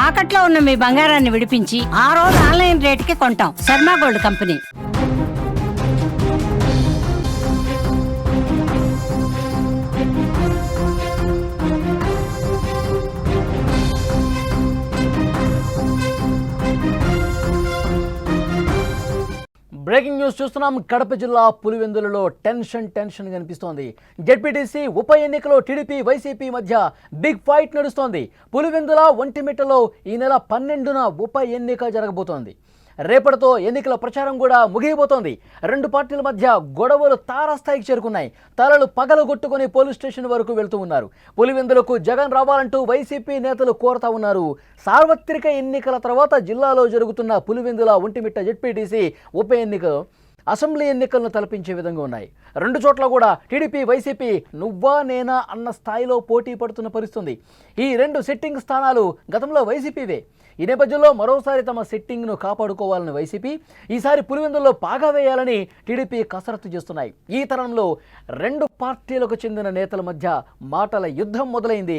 తాకట్లో ఉన్న మీ బంగారాన్ని విడిపించి ఆ రోజు ఆన్లైన్ రేటుకి కొంటాం. Sharma gold company. Breaking news చూస్తున్నాం. కడప జిల్లా పులివెందులలో టెన్షన్ కనిపిస్తోంది. జెడ్పీటీసీ ఉప ఎన్నికలో టీడీపీ వైసీపీ మధ్య బిగ్ ఫైట్ నడుస్తోంది. పులివెందుల ఒంటిమిట్టలో ఈ నెల 12న ఉప ఎన్నిక జరగబోతోంది. రేపటితో ఎన్నికల ప్రచారం కూడా ముగియబోతోంది. రెండు పార్టీల మధ్య గొడవలు తారాస్థాయికి చేరుకున్నాయి. తలలు పగలగొట్టుకుని పోలీస్ స్టేషన్ వరకు వెళ్తూ ఉన్నారు. పులివెందులకు జగన్ రావాలంటూ వైసీపీ నేతలు కోరుతా ఉన్నారు. సార్వత్రిక ఎన్నికల తర్వాత జిల్లాలో జరుగుతున్న పులివెందుల ఒంటిమిట్ట జెడ్పీటీసీ ఉప ఎన్నిక అసెంబ్లీ ఎన్నికలను తలపించే విధంగా ఉన్నాయి. రెండు చోట్ల కూడా టీడీపీ వైసీపీ నువ్వా నేనా అన్న స్థాయిలో పోటీ పడుతున్న పరిస్థితుంది. ఈ రెండు సిట్టింగ్ స్థానాలు గతంలో వైసీపీవే. ఈ నేపథ్యంలో మరోసారి తమ సిట్టింగ్ను కాపాడుకోవాలని వైసీపీ, ఈసారి పులివెందుల్లో పాగా వేయాలని టీడీపీ కసరత్తు చేస్తున్నాయి. ఈ తరుణంలో రెండు పార్టీలకు చెందిన నేతల మధ్య మాటల యుద్ధం మొదలైంది.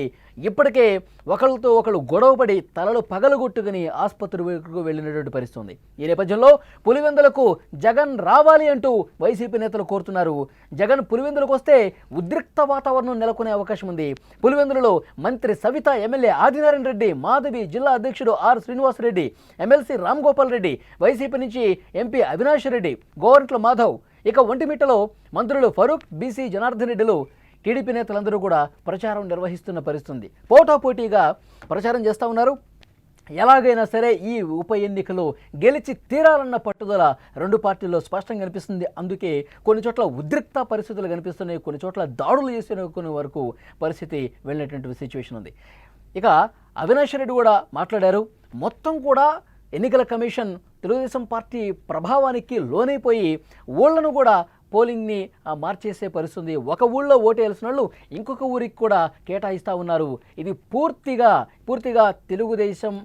ఇప్పటికే ఒకళ్ళతో ఒకళ్ళు గొడవపడి తలలు పగలగొట్టుకుని ఆసుపత్రికి వెళ్ళినటువంటి పరిస్థితుంది. ఈ నేపథ్యంలో పులివెందులకు జగన్ రావాలి అంటూ వైసీపీ నేతలు కోరుతున్నారు. జగన్ పులివెందులకు వస్తే ఉద్రిక్త వాతావరణం నెలకొనే అవకాశం ఉంది. పులివెందులలో మంత్రి సవిత, ఎమ్మెల్యే ఆదినారాయణ రెడ్డి, మాధవి, జిల్లా అధ్యక్షుడు R Srinivasareddy, MLC Ram Gopal Reddy, YCP నుంచి ఎంపీ అవినాష్ రెడ్డి, గోరంట్ల మాధవ్, ఇక ఒంటిమిట్టలో మంత్రులు ఫరూక్, బీసీ జనార్దన్ రెడ్డిలు, టీడీపీ నేతలందరూ కూడా ప్రచారం నిర్వహిస్తున్న పరిస్థితుంది. పోటాపోటీగా ప్రచారం చేస్తూ ఉన్నారు. ఎలాగైనా సరే ఈ ఉప ఎన్నికలో గెలిచి తీరాలన్న పట్టుదల రెండు పార్టీల్లో స్పష్టంగా కనిపిస్తుంది. అందుకే కొన్ని చోట్ల ఉద్రిక్త పరిస్థితులు కనిపిస్తున్నాయి. కొన్ని చోట్ల దాడులు చేసిన కొన్ని వరకు పరిస్థితి వెళ్ళినటువంటి సిచ్యువేషన్ ఉంది. ఇక అవినాష్ రెడ్డి కూడా మాట్లాడారు. మొత్తం కూడా ఎన్నికల కమిషన్ తెలుగుదేశం పార్టీ ప్రభావానికి లోనైపోయి ఊళ్ళను కూడా పోలింగ్ని మార్చేసే పరిస్థితుంది. ఒక ఊళ్ళో ఓటేయాల్సిన వాళ్ళు ఇంకొక ఊరికి కూడా కేటాయిస్తూ ఉన్నారు. ఇది పూర్తిగా తెలుగుదేశం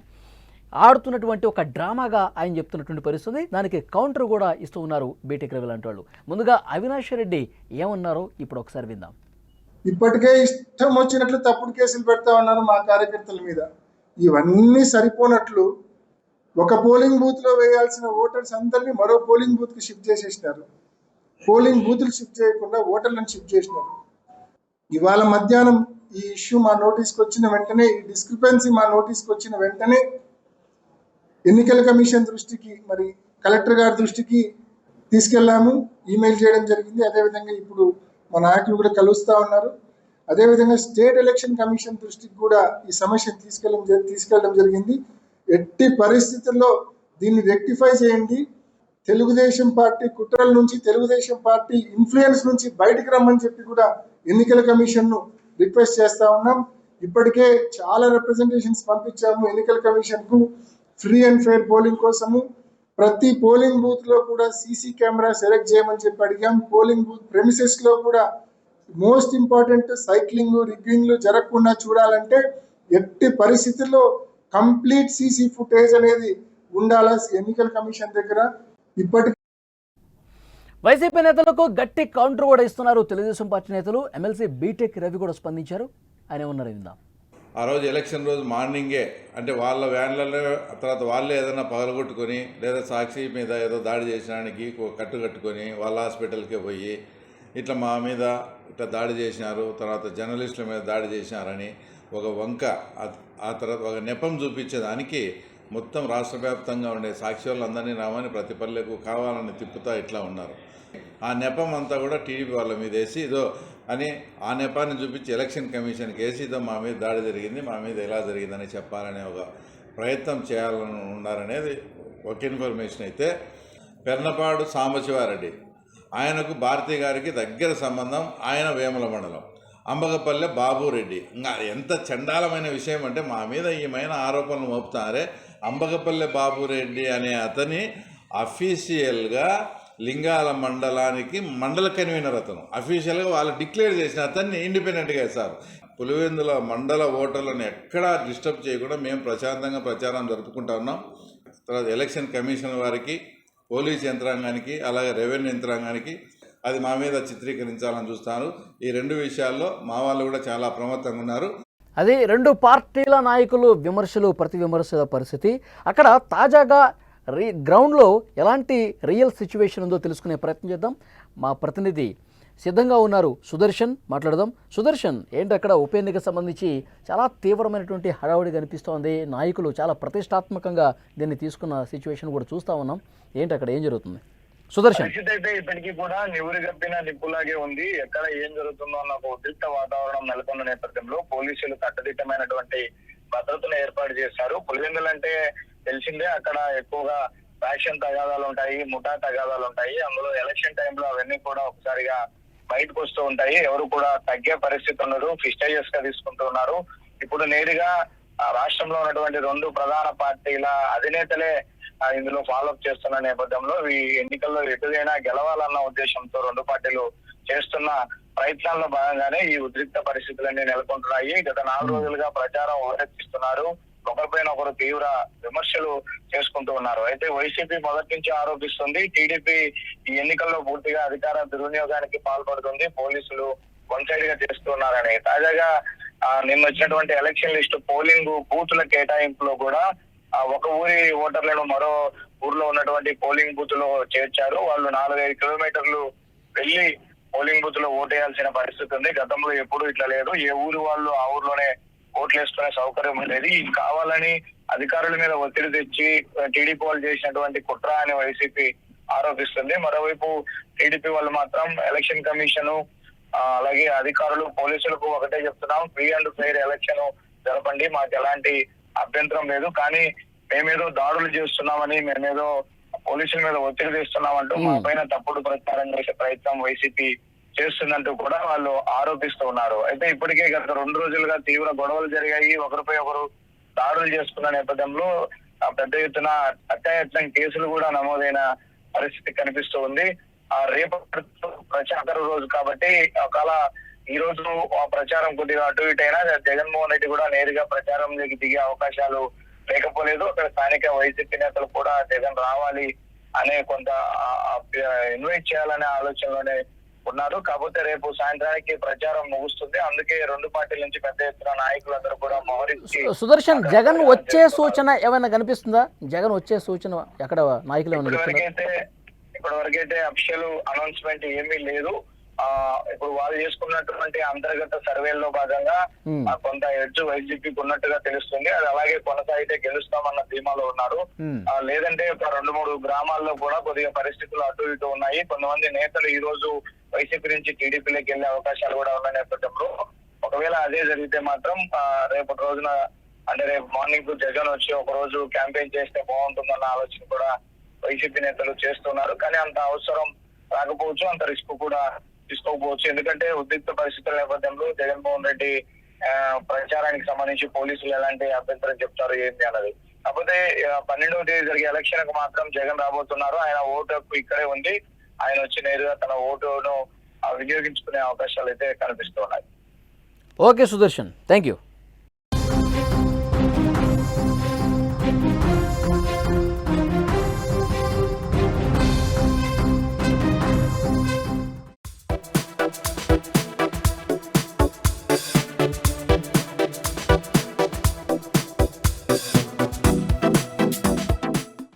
ఆడుతున్నటువంటి ఒక డ్రామాగా ఆయన చెప్తున్నటువంటి పరిస్థితి. దానికి కౌంటర్ కూడా ఇస్తూ ఉన్నారు బీటెక్ రవి లాంటి వాళ్ళు. ముందుగా అవినాష్ రెడ్డి ఏమన్నారో ఇప్పుడు ఒకసారి విందాం. ఇప్పటికే ఇష్టం వచ్చినట్లు తప్పుడు కేసులు పెడతా ఉన్నారు మా కార్యకర్తల మీద. ఇవన్నీ సరిపోనట్లు ఒక పోలింగ్ బూత్ లో వేయాల్సిన ఓటర్స్ అందరినీ మరో పోలింగ్ బూత్ కి షిఫ్ట్ చేసేసినారు. పోలింగ్ బూతులు షిఫ్ట్ చేయకుండా ఓటర్లను షిఫ్ట్ చేసినారు. ఇవాళ మధ్యాహ్నం ఈ ఇష్యూ మా నోటీస్కి వచ్చిన వెంటనే, ఈ డిస్క్రిపెన్సీ మా నోటీస్కి వచ్చిన వెంటనే ఎన్నికల కమిషన్ దృష్టికి, మరి కలెక్టర్ గారి దృష్టికి తీసుకెళ్లాము. ఈమెయిల్ చేయడం జరిగింది. అదేవిధంగా ఇప్పుడు మా నాయకులు కూడా కలుస్తూ ఉన్నారు. అదేవిధంగా స్టేట్ ఎలక్షన్ కమిషన్ దృష్టికి కూడా ఈ సమస్యను తీసుకెళ్ళడం జరిగింది. ఎట్టి పరిస్థితుల్లో దీన్ని రెక్టిఫై చేయండి, తెలుగుదేశం పార్టీ కుట్రల నుంచి, తెలుగుదేశం పార్టీ ఇన్ఫ్లుయెన్స్ నుంచి బయటకు రమ్మని చెప్పి కూడా ఎన్నికల కమిషన్ ను రిక్వెస్ట్ చేస్తా ఉన్నాం. ఇప్పటికే చాలా రిప్రజెంటేషన్స్ పంపించాము ఎన్నికల కమిషన్ కు ఫ్రీ అండ్ ఫెయిర్ పోలింగ్ కోసము. ప్రతి పోలింగ్ బూత్ లో కూడా సీసీ కెమెరా సెలెక్ట్ చేయమని చెప్పి అడిగాం. పోలింగ్ బూత్ ప్రెమిసెస్ లో కూడా మోస్ట్ ఇంపార్టెంట్ సైక్లింగ్, రిగ్గింగ్లు జరగకుండా చూడాలంటే ఎట్టి పరిస్థితుల్లో కంప్లీట్ సీసీ ఫుటేజ్ అనేది ఉండాలా ఎన్నికల కమిషన్ దగ్గర. ఇప్పటికీ వైసీపీ నేతలకు గట్టి కౌంటర్ కూడా ఇస్తున్నారు తెలుగుదేశం పార్టీ నేతలు. ఎమ్మెల్సీ బీటెక్ రవి కూడా స్పందించారు. ఆయన ఉన్నారు విందాం. ఆ రోజు ఎలక్షన్ రోజు మార్నింగే, అంటే వాళ్ళ వ్యాన్లలో తర్వాత వాళ్ళే ఏదైనా పగలగొట్టుకొని లేదా సాక్షి మీద ఏదో దాడి చేసడానికి కట్టుకొని వాళ్ళ హాస్పిటల్కే పోయి ఇట్లా మా మీద ఇట్లా దాడి చేసినారు, తర్వాత జర్నలిస్టుల మీద దాడి చేసినారని ఒక వంక, ఆ తర్వాత ఒక నెపం చూపించేదానికి మొత్తం రాష్ట్ర వ్యాప్తంగా ఉండే సాక్షి వాళ్ళందరినీ రామని ప్రతి పల్లెకు కావాలని తిప్పుతా ఇట్లా ఉన్నారు. ఆ నెపం అంతా కూడా టీడీపీ వాళ్ళ మీద వేసి ఇదో అని ఆ నెపాన్ని చూపించి ఎలక్షన్ కమిషన్కి వేసి ఇదో మా మీద దాడి జరిగింది, మా మీద ఎలా జరిగిందని చెప్పాలనే ఒక ప్రయత్నం చేయాలని ఉన్నారనేది ఒక ఇన్ఫర్మేషన్. అయితే పెర్నపాడు సాంబశివారెడ్డి, ఆయనకు భారతి గారికి దగ్గర సంబంధం. ఆయన వేముల మండలం. అంబగపల్లె బాబురెడ్డి, ఇంకా ఎంత చండాలమైన విషయం అంటే మా మీద ఏమైనా ఆరోపణలు మోపుతారే. అంబగపల్లె బాబురెడ్డి అనే అతని అఫీషియల్గా లింగాల మండలానికి మండల కన్వీనర్, అతను అఫీషియల్గా వాళ్ళు డిక్లేర్ చేసిన అతన్ని ఇండిపెండెంట్గా వేశారు. పులివెందుల మండల ఓటర్లను ఎక్కడా డిస్టర్బ్ చేయకుండా మేము ప్రశాంతంగా ప్రచారం జరుపుకుంటా ఉన్నాం. తర్వాత ఎలక్షన్ కమిషన్ వారికి, పోలీస్ యంత్రాంగానికి, అలాగే రెవెన్యూ యంత్రాంగానికి అది మా మీద చిత్రీకరించాలని చూస్తారు. ఈ రెండు విషయాల్లో మా వాళ్ళు కూడా చాలా అప్రమత్తంగా ఉన్నారు. అది రెండు పార్టీల నాయకులు విమర్శలు ప్రతి విమర్శల పరిస్థితి. అక్కడ తాజాగా గ్రౌండ్లో ఎలాంటి రియల్ సిచ్యువేషన్ ఉందో తెలుసుకునే ప్రయత్నం చేద్దాం. మా ప్రతినిధి సిద్ధంగా ఉన్నారు, సుదర్శన్. మాట్లాడదాం. సుదర్శన్, ఏంటి అక్కడ ఉప ఎన్నికకు సంబంధించి చాలా తీవ్రమైనటువంటి హడావుడి కనిపిస్తోంది. నాయకులు చాలా ప్రతిష్టాత్మకంగా దీన్ని తీసుకున్న సిచ్యువేషన్ కూడా చూస్తూ ఉన్నాం. ఏంటి అక్కడ ఏం జరుగుతుంది సుదర్శన్? పరిస్థితి అయితే ఇప్పటికీ కూడా నివురు గప్పిన నిప్పులాగే ఉంది. ఎక్కడ ఏం జరుగుతుందో అన్న ఒక ఉద్రిక్త వాతావరణం నెలకొన్న నేపథ్యంలో పోలీసులు కట్టుదిట్టమైనటువంటి భద్రతను ఏర్పాటు చేశారు. పులివెందులు అంటే తెలిసిందే, అక్కడ ఎక్కువగా ఫ్యాక్షన్ తగాదాలు ఉంటాయి, ముఠా తగాదాలు ఉంటాయి. అందులో ఎలక్షన్ టైంలో అవన్నీ కూడా ఒకసారిగా బయటకు వస్తూ ఉంటాయి. ఎవరు కూడా తగ్గే పరిస్థితి ఉండదు, ఫిస్టైజెస్ గా తీసుకుంటూ ఉన్నారు. ఇప్పుడు నేరుగా రాష్ట్రంలో ఉన్నటువంటి రెండు ప్రధాన పార్టీల అధినేతలే ఇందులో ఫాలోఅప్ చేస్తున్న నేపథ్యంలో ఈ ఎన్నికల్లో ఎటుదైనా గెలవాలన్న ఉద్దేశంతో రెండు పార్టీలు చేస్తున్న ప్రయత్నాల్లో భాగంగానే ఈ ఉద్రిక్త పరిస్థితులన్నీ నెలకొంటున్నాయి. గత 4 రోజులుగా ప్రచారం హోరెత్తిస్తున్నారు. ఒకరిపైన ఒకరు తీవ్ర విమర్శలు చేసుకుంటూ ఉన్నారు. అయితే వైసీపీ మొదటి నుంచి ఆరోపిస్తుంది టీడీపీ ఈ ఎన్నికల్లో పూర్తిగా అధికార దుర్వినియోగానికి పాల్పడుతుంది, పోలీసులు వన్ సైడ్ గా చేస్తున్నారని. తాజాగా నిన్న వచ్చినటువంటి ఎలక్షన్ లిస్టు పోలింగ్ బూతుల కేటాయింపులో కూడా ఒక ఊరి ఓటర్లను మరో ఊర్లో ఉన్నటువంటి పోలింగ్ బూత్ లో చేర్చారు. వాళ్ళు 4-5 కిలోమీటర్లు వెళ్లి పోలింగ్ బూత్ లో ఓటేయాల్సిన పరిస్థితి ఉంది. గతంలో ఎప్పుడు ఇట్లా లేదు. ఏ ఊరు వాళ్ళు ఆ ఊర్లోనే ఓట్లు వేసుకునే సౌకర్యం ఉండేది. ఇది కావాలని అధికారుల మీద ఒత్తిడి తెచ్చి టీడీపీ వాళ్ళు చేసినటువంటి కుట్ర అని వైసీపీ ఆరోపిస్తుంది. మరోవైపు టీడీపీ వాళ్ళు మాత్రం ఎలక్షన్ కమిషన్ అలాగే అధికారులు పోలీసులకు ఒకటే చెప్తున్నాం, ఫ్రీ అండ్ ఫెయిర్ ఎలక్షన్ జరపండి, మాకు ఎలాంటి అభ్యంతరం లేదు, కానీ మేమేదో దాడులు చేస్తున్నామని, మేమేదో పోలీసుల మీద ఒత్తిడి తెస్తున్నామంటూ మా పైన తప్పుడు ప్రచారం చేసే ప్రయత్నం వైసీపీ చేస్తుందంటూ కూడా వాళ్ళు ఆరోపిస్తూ ఉన్నారు. అయితే ఇప్పటికే గత 2 రోజులుగా తీవ్ర గొడవలు జరిగాయి. ఒకరిపై ఒకరు దాడులు చేసుకున్న నేపథ్యంలో పెద్ద ఎత్తున అత్యాయత్నం కేసులు కూడా నమోదైన పరిస్థితి కనిపిస్తూ ఉంది. రేపు ప్రచార రోజు కాబట్టి ఒకవేళ ఈ రోజు ప్రచారం కొద్దిగా అటు ఇటు అయినా జగన్మోహన్ రెడ్డి కూడా నేరుగా ప్రచారంలోకి దిగే అవకాశాలు లేకపోలేదు. అక్కడ స్థానిక వైసీపీ నేతలు కూడా జగన్ రావాలి అనే కొంత ఇన్వైట్ చేయాలనే ఆలోచనలోనే ఉన్నారు. కాకపోతే రేపు సాయంత్రానికి ప్రచారం ముగుస్తుంది. అందుకే రెండు పార్టీల నుంచి పెద్ద ఎత్తున నాయకులందరూ కూడా మోహరించి. సుదర్శన్, జగన్ వచ్చే సూచన ఏమైనా కనిపిస్తుందా? జగన్ వచ్చే సూచన ఎక్కడ నాయకులు ఇప్పటివరకైతే అఫీషియల్ అనౌన్స్మెంట్ ఏమీ లేదు. ఇప్పుడు వాళ్ళు చేసుకున్నటువంటి అంతర్గత సర్వేల్లో భాగంగా కొంత ఎడ్జ్ వైసీపీకి ఉన్నట్టుగా తెలుస్తుంది. అది అలాగే కొనసాగితే గెలుస్తామన్న ధీమాలో ఉన్నారు. లేదంటే 2-3 గ్రామాల్లో కూడా కొద్దిగా పరిస్థితులు అటు ఇటు ఉన్నాయి. కొంతమంది నేతలు ఈ రోజు వైసీపీ నుంచి టీడీపీలోకి వెళ్లే అవకాశాలు కూడా ఉన్న నేపథ్యంలో ఒకవేళ అదే జరిగితే మాత్రం రేపటి రోజున అంటే రేపు మార్నింగ్ జగన్ వచ్చి ఒక రోజు క్యాంపెయిన్ చేస్తే బాగుంటుందన్న ఆలోచన కూడా వైసీపీ నేతలు చేస్తున్నారు. కానీ అంత అవసరం రాకపోవచ్చు, అంత రిస్క్ కూడా తీసుకోకపోవచ్చు. ఎందుకంటే ఉద్రిక్త పరిస్థితుల నేపథ్యంలో జగన్మోహన్ రెడ్డి ప్రచారానికి సంబంధించి పోలీసులు ఎలాంటి అభ్యంతరం చెప్తారు ఏంటి అన్నది. కాకపోతే 12వ తేదీ జరిగే ఎలక్షన్ కు మాత్రం జగన్ రాబోతున్నారు. ఆయన ఓటు హక్కు ఇక్కడే ఉంది. ఆయన వచ్చి నేరుగా తన ఓటును వినియోగించుకునే అవకాశాలు అయితే కనిపిస్తూ ఉన్నాయి. Okay Sudarshan, thank you.